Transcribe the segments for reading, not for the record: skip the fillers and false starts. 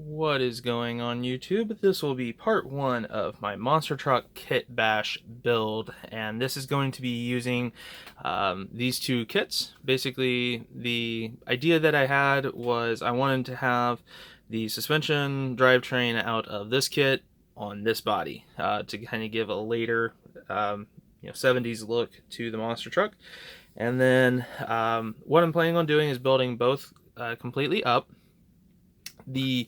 What is going on YouTube? This will be part one of my monster truck Kitbash build, and this is going to be using these two kits. Basically, the idea that I had was I wanted to have the suspension drivetrain out of this kit on this body to kind of give a later 70s look to the monster truck. And then what I'm planning on doing is building both completely up. The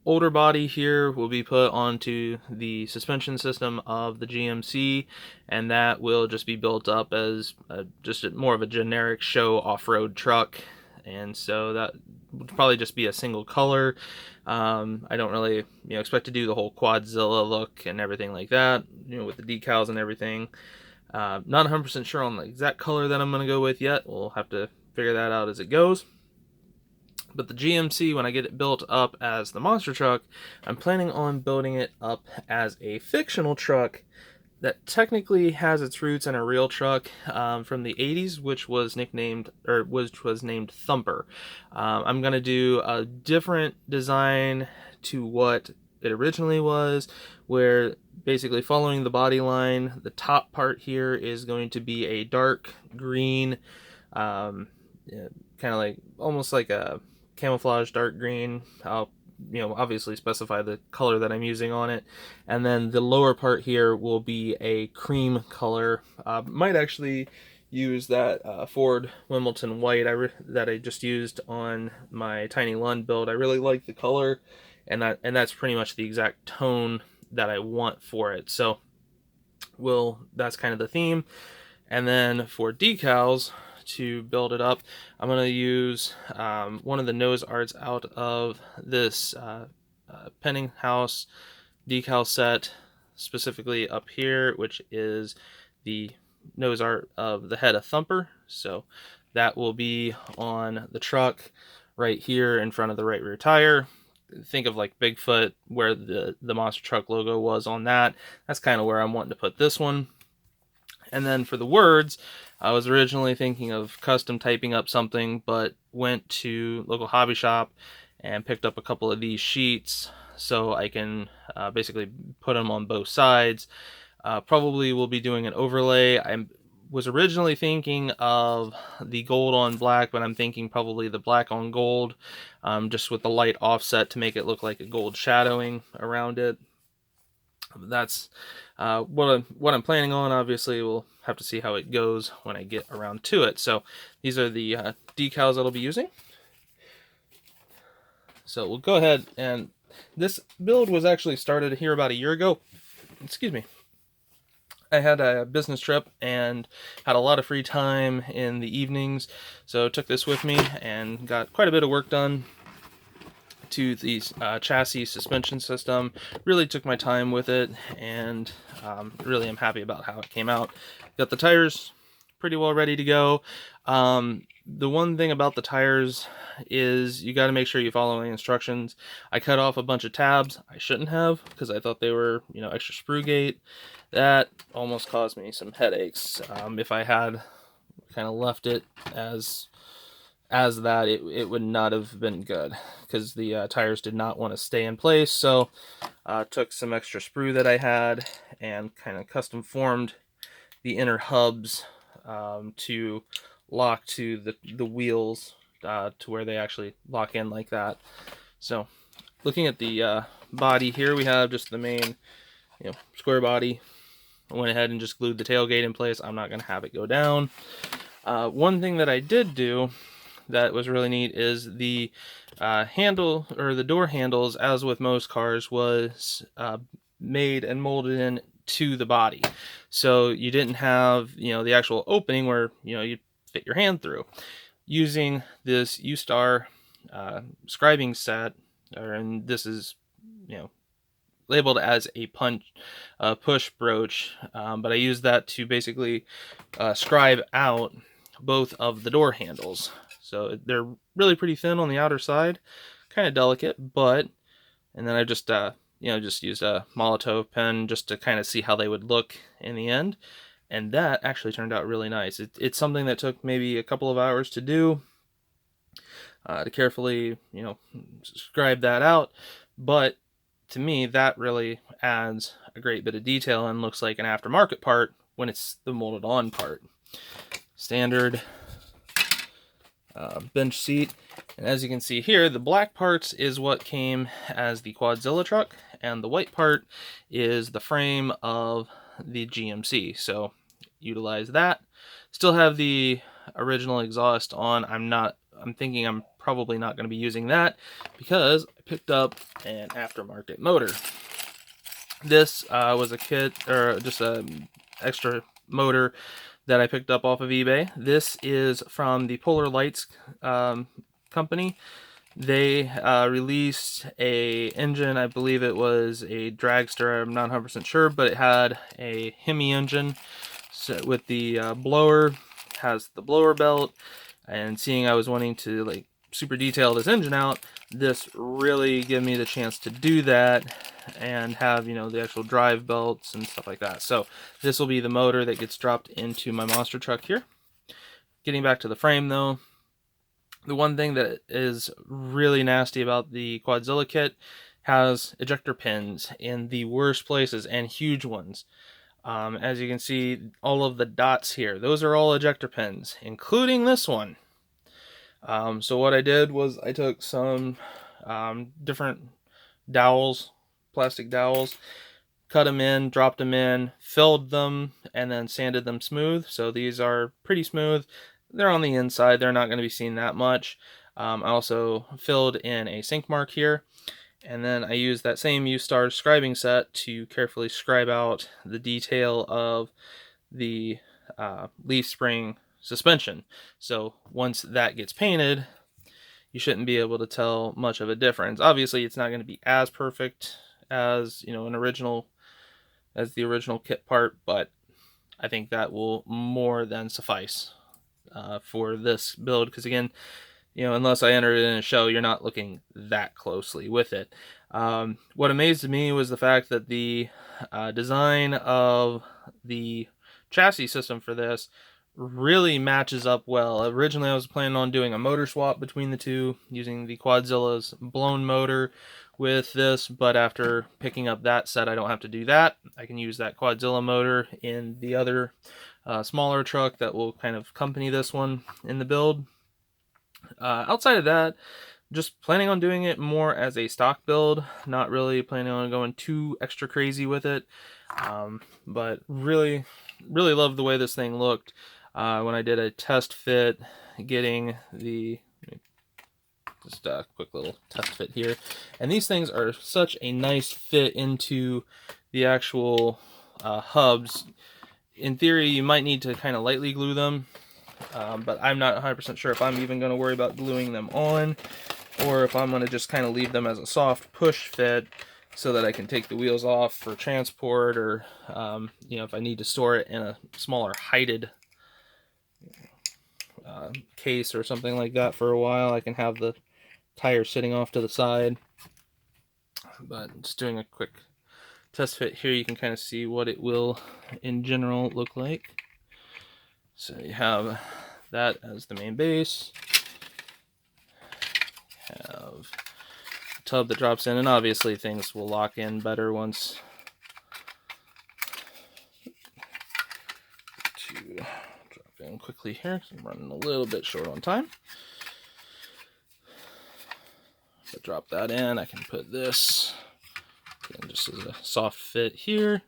older body here will be put onto the suspension system of the GMC, and that will just be built up as more of a generic show off-road truck. And so that would probably just be a single color. I don't really expect to do the whole Quadzilla look and everything like that, with the decals and everything. Not 100% sure on the exact color that I'm going to go with yet. We'll have to figure that out as it goes. But the GMC, when I get it built up as the monster truck, I'm planning on building it up as a fictional truck that technically has its roots in a real truck from the 80s, which was named Thumper. I'm going to do a different design to what it originally was, where basically following the body line, the top part here is going to be a dark green, kind of like almost like a camouflage dark green. I'll obviously specify the color that I'm using on it, and then the lower part here will be a cream color. Might actually use that Ford Wimbledon white that I just used on my Tiny Lund build. I really like the color, and that's pretty much the exact tone that I want for it. So that's kind of the theme. And then for decals, to build it up, I'm going to use one of the nose arts out of this Penning House decal set, specifically up here, which is the nose art of the head of Thumper. So that will be on the truck right here in front of the right rear tire. Think of like Bigfoot, where the monster truck logo was on that. That's kind of where I'm wanting to put this one. And then for the words, I was originally thinking of custom typing up something, but went to local hobby shop and picked up a couple of these sheets so I can basically put them on both sides. Probably will be doing an overlay. I was originally thinking of the gold on black, but I'm thinking probably the black on gold, just with the light offset to make it look like a gold shadowing around it. That's what I'm planning on. Obviously, we'll have to see how it goes when I get around to it. So these are the decals that I'll be using. So we'll go ahead, and this build was actually started here about a year ago. Excuse me. I had a business trip and had a lot of free time in the evenings, so took this with me and got quite a bit of work done to the chassis suspension system. Really took my time with it, and really am happy about how it came out. Got the tires pretty well ready to go. The one thing about the tires is you got to make sure you follow the instructions. I cut off a bunch of tabs I shouldn't have because I thought they were extra sprue gate. That almost caused me some headaches. If I had kind of left it as that, it would not have been good, because the tires did not want to stay in place. So took some extra sprue that I had and kind of custom formed the inner hubs to lock to the wheels to where they actually lock in like that. So looking at the body here, we have just the main square body. I went ahead and just glued the tailgate in place. I'm not going to have it go down. One thing that I did do that was really neat is the handle, or the door handles, as with most cars, was made and molded in to the body. So you didn't have the actual opening where you'd fit your hand through. Using this U-Star scribing set, and this is labeled as a push broach, but I used that to basically scribe out both of the door handles. So they're really pretty thin on the outer side, kind of delicate, and then I just just used a Molotov pen just to kind of see how they would look in the end, and that actually turned out really nice. It's something that took maybe a couple of hours to do, to carefully scribe that out, but to me that really adds a great bit of detail and looks like an aftermarket part when it's the molded on part. Standard bench seat, and as you can see here, the black parts is what came as the Quadzilla truck, and the white part is the frame of the GMC, so utilize that. Still have the original exhaust on. I'm thinking I'm probably not going to be using that because I picked up an aftermarket motor. This was a kit, or just a extra motor that I picked up off of eBay. This is from the Polar Lights company. They released a engine, I believe it was a dragster, I'm not 100% sure, but it had a Hemi engine, so with the blower, has the blower belt, and seeing I was wanting to like super detail this engine out, this really gave me the chance to do that and have, you know, the actual drive belts and stuff like that. So this will be the motor that gets dropped into my monster truck here. Getting back to the frame though, the one thing that is really nasty about the Quadzilla kit has ejector pins in the worst places, and huge ones. As you can see, all of the dots here, those are all ejector pins, including this one. So what I did was I took some different dowels, plastic dowels, cut them in, dropped them in, filled them, and then sanded them smooth. So these are pretty smooth. They're on the inside, they're not going to be seen that much. I also filled in a sink mark here, and then I used that same U-Star scribing set to carefully scribe out the detail of the leaf spring suspension. So once that gets painted, you shouldn't be able to tell much of a difference. Obviously, it's not going to be as perfect as, you know, as the original kit part, but I think that will more than suffice for this build, because again, you know, unless I enter it in a show, you're not looking that closely with it. What amazed me was the fact that the design of the chassis system for this really matches up well. Originally I was planning on doing a motor swap between the two, using the Quadzilla's blown motor with this, but after picking up that set, I don't have to do that. I can use that Quadzilla motor in the other smaller truck that will kind of accompany this one in the build. Outside of that, just planning on doing it more as a stock build, not really planning on going too extra crazy with it, but really love the way this thing looked when I did a test fit, getting the, just a quick little test fit here, and these things are such a nice fit into the actual hubs. In theory, you might need to kind of lightly glue them, but I'm not 100% sure if I'm even going to worry about gluing them on, or if I'm going to just kind of leave them as a soft push fit so that I can take the wheels off for transport, or you know, if I need to store it in a smaller heighted case or something like that for a while, I can have the tire sitting off to the side. But just doing a quick test fit here, you can kind of see what it will in general look like. So you have that as the main base, you have a tub that drops in, and obviously things will lock in better once to drop in quickly here, because I'm running a little bit short on time. But drop that in, I can put this in just as a soft fit here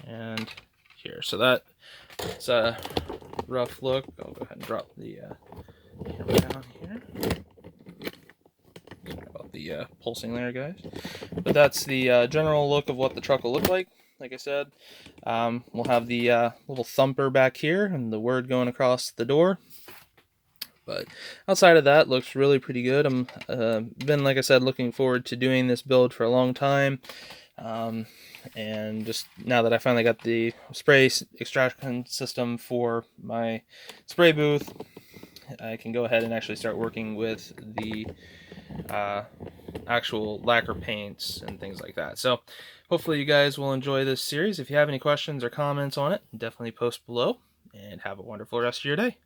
and here. So that's a rough look. I'll go ahead and drop the camera down here. Sorry about the pulsing there, guys. But that's the general look of what the truck will look like. Like I said, we'll have the little thumper back here and the word going across the door. But outside of that, looks really pretty good. I'm been, like I said, looking forward to doing this build for a long time. And just now that I finally got the spray extraction system for my spray booth, I can go ahead and actually start working with the actual lacquer paints and things like that. So hopefully you guys will enjoy this series. If you have any questions or comments on it, definitely post below, and have a wonderful rest of your day.